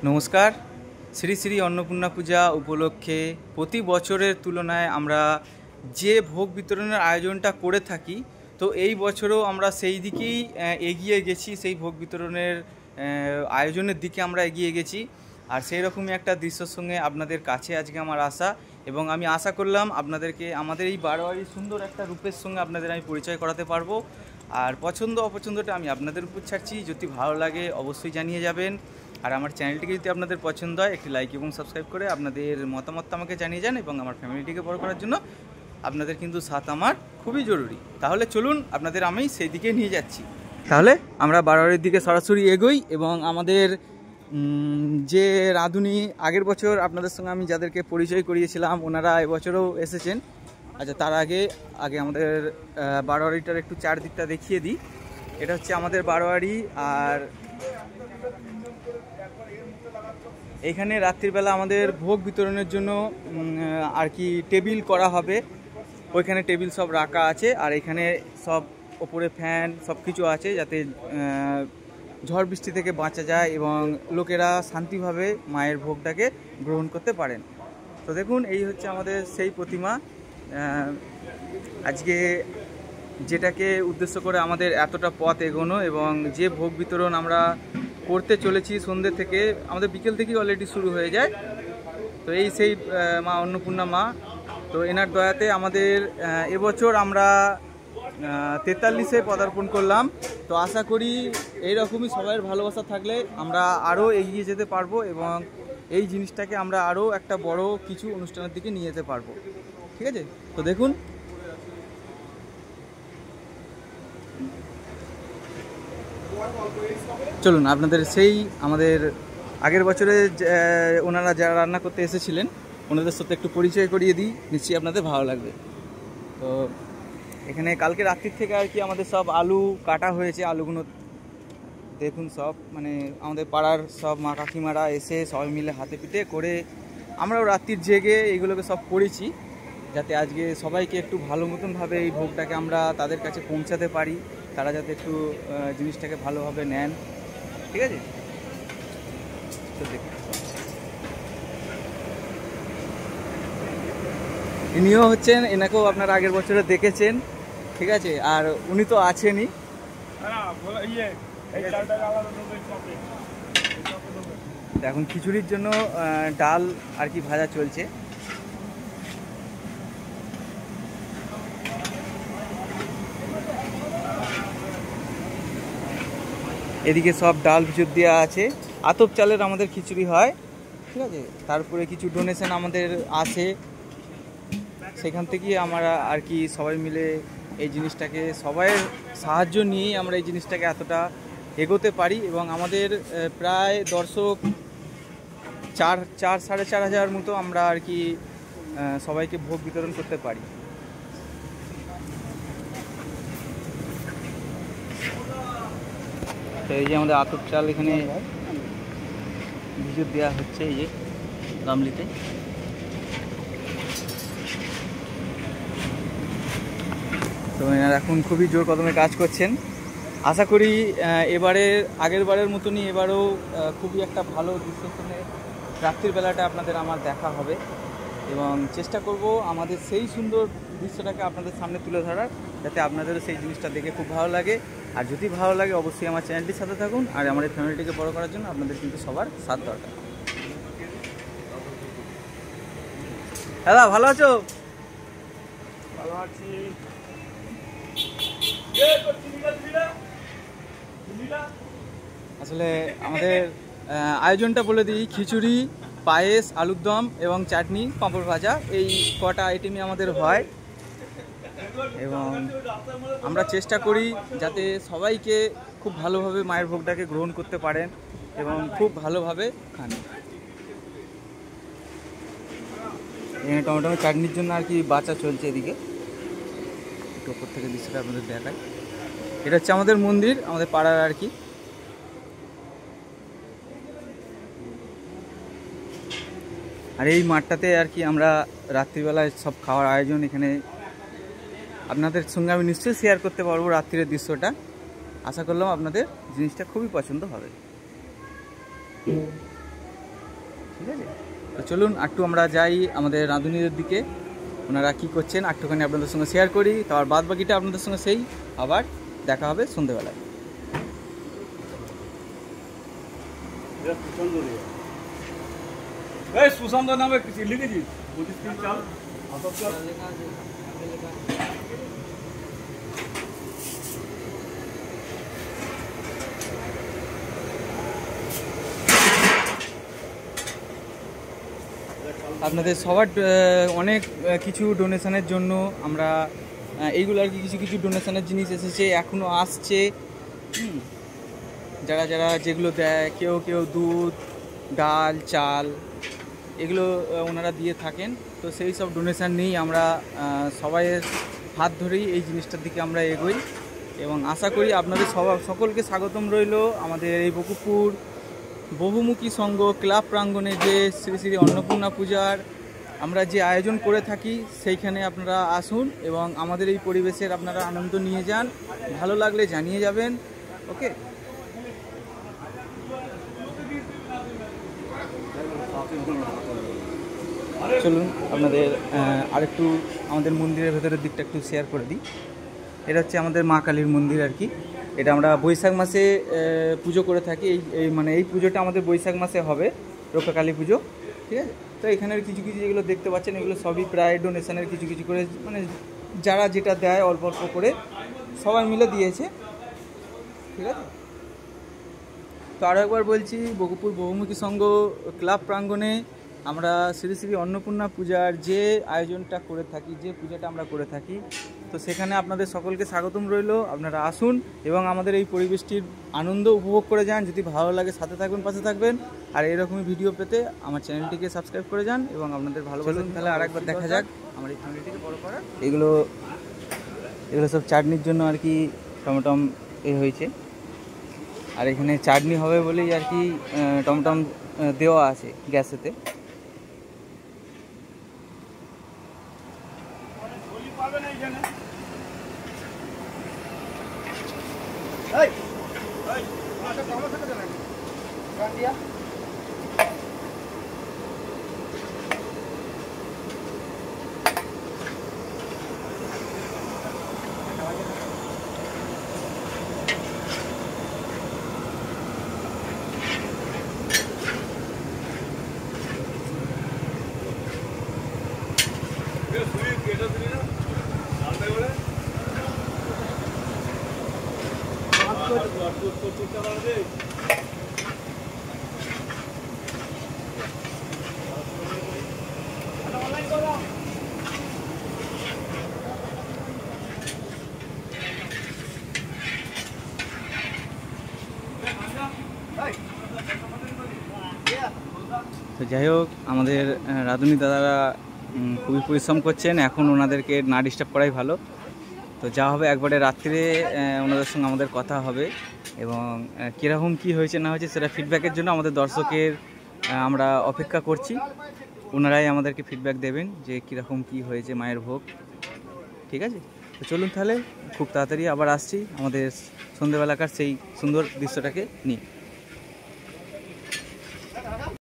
নমস্কার। শ্রী শ্রী অন্নপূর্ণা পূজা উপলক্ষে প্রতি বছরের তুলনায় আমরা যে ভোগ বিতরণের আয়োজনটা করে থাকি, তো এই বছরও আমরা সেই দিকেই এগিয়ে গেছি, সেই ভোগ বিতরণের আয়োজনের দিকে আমরা এগিয়ে গেছি। আর সেই রকমই একটা দৃশ্যের সঙ্গে আপনাদের কাছে আজকে আমার আসা, এবং আমি আশা করলাম আপনাদেরকে আমাদের এই বারোয়ারির সুন্দর একটা রূপের সঙ্গে আপনাদের আমি পরিচয় করাতে পারবো। আর পছন্দ অপছন্দটা আমি আপনাদের উপর ছাড়ছি, যদি ভালো লাগে অবশ্যই জানিয়ে যাবেন। আর আমার চ্যানেলটিকে যদি আপনাদের পছন্দ হয় একটি লাইক এবং সাবস্ক্রাইব করে আপনাদের মতামতটা আমাকে জানিয়ে যান, এবং আমার ফ্যামিলিটিকে বড় করার জন্য আপনাদের কিন্তু সাথ আমার খুবই জরুরি। তাহলে চলুন, আপনাদের আমি সেই দিকে নিয়ে যাচ্ছি। তাহলে আমরা বারোয়ারির দিকে সরাসরি এগোই, এবং আমাদের যে রাঁধুনি আগের বছর আপনাদের সঙ্গে আমি যাদেরকে পরিচয় করিয়েছিলাম ওনারা এবছরও এসেছেন। আচ্ছা, তার আগে আমাদের বারোয়ারিটার একটু চারদিকটা দেখিয়ে দিই। এটা হচ্ছে আমাদের বারোয়ারি, আর এখানে রাত্রিবেলা আমাদের ভোগ বিতরণের জন্য আর কি টেবিল করা হবে। ওইখানে টেবিল সব রাখা আছে, আর এখানে সব ওপরে ফ্যান সব কিছু আছে, যাতে ঝড় বৃষ্টি থেকে বাঁচা যায় এবং লোকেরা শান্তিভাবে মায়ের ভোগটাকে গ্রহণ করতে পারেন। তো দেখুন, এই হচ্ছে আমাদের সেই প্রতিমা। আজকে যেটাকে উদ্দেশ্য করে আমাদের এতটা পথ এগোনো, এবং যে ভোগ বিতরণ আমরা করতে চলেছি সন্ধ্যে থেকে, আমাদের বিকেল থেকেই অলরেডি শুরু হয়ে যায়। তো এই সেই মা অন্নপূর্ণা মা, তো এনার দয়াতে আমাদের এবছর আমরা 43-এ পদার্পণ করলাম। তো আশা করি এইরকমই সবাই ভালোবাসা থাকলে আমরা আরও এগিয়ে যেতে পারবো, এবং এই জিনিসটাকে আমরা আরও একটা বড় কিছু অনুষ্ঠানের দিকে নিয়ে যেতে পারবো। ঠিক আছে, তো দেখুন। চলুন, আপনাদের সেই আমাদের আগের বছরে ওনারা যারা রান্না করতে এসেছিলেন ওনাদের সাথে একটু পরিচয় করিয়ে দিই, নিশ্চয়ই আপনাদের ভালো লাগবে। তো এখানে কালকে রাত্রির থেকে আর কি আমাদের সব আলু কাটা হয়েছে। আলুগুলো দেখুন, সব মানে আমাদের পাড়ার সব মা কাকিমারা এসে সবাই মিলে হাতে পিঠে করে আমরাও রাত্রির জেগে এইগুলোকে সব করেছি, যাতে আজকে সবাইকে একটু ভালো মতনভাবে এই ভোগটাকে আমরা তাদের কাছে পৌঁছাতে পারি, তারা যাতে একটু জিনিসটাকে ভালোভাবে নেন। ঠিক আছে, তো দেখুন, ইনিও হচ্ছেন, এনাকেও আপনারা আগের বছরে দেখেছেন। ঠিক আছে, আর উনি তো আছেনই। এখন খিচুড়ির জন্য ডাল আর কি ভাজা চলছে। এদিকে সব ডাল ভিতর দেওয়া আছে। আতপ চালের আমাদের খিচুড়ি হয়। ঠিক আছে, তারপরে কিছু ডোনেশন আমাদের আসে, সেখান থেকেই আমরা আর কি সবাই মিলে এই জিনিসটাকে সবাই সাহায্য নিয়েই আমরা এই জিনিসটাকে এতটা এগোতে পারি, এবং আমাদের প্রায় দর্শক 4,500 মতো আমরা আর কি সবাইকে ভোগ বিতরণ করতে পারি। তো এই যে আমাদের আতপ চাল এখানে ভিজুর দেওয়া হচ্ছে এই যে গামলিতে। তো এনারা এখন খুবই জোর কদমে কাজ করছেন। আশা করি আগের বারের মতনই এবারও খুবই একটা ভালো দৃশ্যের সঙ্গে রাত্রির বেলাটা আপনাদের আমার দেখা হবে, এবং চেষ্টা করব আমাদের সেই সুন্দর দৃশ্যটাকে আপনাদের সামনে তুলে ধরার, যাতে আপনাদেরও সেই জিনিসটা দেখে খুব ভালো লাগে। আর যদি ভালো লাগে অবশ্যই আমার চ্যানেলটির সাথে থাকুন, আর আমার এই ফ্যামিলিটিকে বড় করার জন্য আপনাদের কিন্তু সবার সাথ দরকার। দাদা, ভালো আছো? ভালো আছি। আসলে আমাদের আয়োজনটা বলে দিই: খিচুড়ি, পায়েস, আলুর দম এবং চাটনি, পাঁপড় ভাজা, এই কটা আইটেমই আমাদের হয়। এবং আমরা চেষ্টা করি যাতে সবাইকে খুব ভালোভাবে মায়ের ভোগটাকে গ্রহণ করতে পারেন এবং খুব ভালোভাবে খান। এখানে টমেটো চাটনির জন্য আর কি বাঁচা চলছে। এদিকে একটু ওপর থেকে দৃশ্যটা আপনাদের দেখায়। এটা হচ্ছে আমাদের মন্দির, আমাদের পাড়ার আর কি। আর এই মাঠটাতে আর কি আমরা রাত্রিবেলায় সব খাওয়ার আয়োজন এখানে আপনাদের সঙ্গে আমি নিশ্চয়ই শেয়ার করতে পারবো রাত্রির দৃশ্যটা। আশা করলাম আপনাদের জিনিসটা খুবই পছন্দ হবে। ঠিক আছে। তো চলুন একটু আমরা যাই আমাদের রাঁধুনিদের দিকে, ওনারা কী করছেন একটুখানি আপনাদের সঙ্গে শেয়ার করি, তার বাদ বাকিটা আপনাদের সঙ্গে সেই আবার দেখা হবে সন্ধেবেলায়। সুশান্ত নামে লিখেছি 25 কেজি চাল। আপনাদের সবার অনেক কিছু ডোনেশনের জন্য আমরা এইগুলো আর কি কিছু কিছু ডোনেশনের জিনিস এসেছে, এখনও আসছে। যারা যারা যেগুলো দেয়, কেউ কেউ দুধ, ডাল, চাল এগুলো ওনারা দিয়ে থাকেন। তো সেই সব ডোনেশান নিয়েই আমরা সবাইয়ের হাত ধরেই এই জিনিসটার দিকে আমরা এগোই এবং আশা করি আপনাদের সকলকে স্বাগতম রইল আমাদের এই বকুপুর বহুমুখী সংঘ ক্লাব প্রাঙ্গণে যে শ্রী শ্রী অন্নপূর্ণা পূজার আমরা যে আয়োজন করে থাকি সেইখানে আপনারা আসুন এবং আমাদের এই পরিবেশের আপনারা আনন্দ নিয়ে যান। ভালো লাগলে জানিয়ে যাবেন। ওকে, চলুন আপনাদের আরেকটু আমাদের মন্দিরের ভেতরের দিকটা একটু শেয়ার করে দিই। এটা হচ্ছে আমাদের মা কালীর মন্দির আর কি। এটা আমরা বৈশাখ মাসে পুজো করে থাকি। এই পুজোটা আমাদের বৈশাখ মাসে হবে, রক্ষা কালী পুজো, ঠিক আছে। তো এখানের কিছু কিছু যেগুলো দেখতে পাচ্ছেন এগুলো সবই প্রায় ডোনেশনের কিছু কিছু করে, মানে যারা যেটা দেয় অল্প অল্প করে সবাই মিলে দিয়েছে, ঠিক আছে। তো আরও একবার বলছি, বকুপুর বহুমুখী সংঘ ক্লাব প্রাঙ্গণে আমরা শ্রী শ্রী অন্নপূর্ণা পূজার যে আয়োজনটা করে থাকি, যে পূজাটা আমরা করে থাকি, তো সেখানে আপনাদের সকলকে স্বাগতম রইল। আপনারা আসুন এবং আমাদের এই পরিবেশটির আনন্দ উপভোগ করে যান। যদি ভালো লাগে সাথে থাকবেন, পাশে থাকবেন, আর এরকমই ভিডিও পেতে আমার চ্যানেলটিকে সাবস্ক্রাইব করে যান এবং আপনাদের ভালোবাসুন। তাহলে আরেকবার দেখা যাক আমার এই ফ্যামিলিটিকে বড় করার। এগুলো সব চাটনির জন্য আর কি টমটম হয়েছে, আর এখানে চাটনি হবে বলেই আর কি টমটম দেওয়া আছে গ্যাসেতে। তো যাই হোক, আমাদের রাঁধুনি দাদারা খুবই পরিশ্রম করছেন, এখন ওনাদেরকে না ডিস্টার্ব করাই ভালো। তো যা হবে একবারে রাত্রে ওনাদের সঙ্গে আমাদের কথা হবে এবং কীরকম কী হয়েছে না হয়েছে সেটা ফিডব্যাকের জন্য আমাদের দর্শকের আমরা অপেক্ষা করছি। ওনারাই আমাদেরকে ফিডব্যাক দেবেন যে কীরকম কী হয়েছে মায়ের ভোগ, ঠিক আছে। তো চলুন তাহলে খুব তাড়াতাড়ি আবার আসছি আমাদের সন্ধ্যেবেলাকার সেই সুন্দর দৃশ্যটাকে নিয়ে।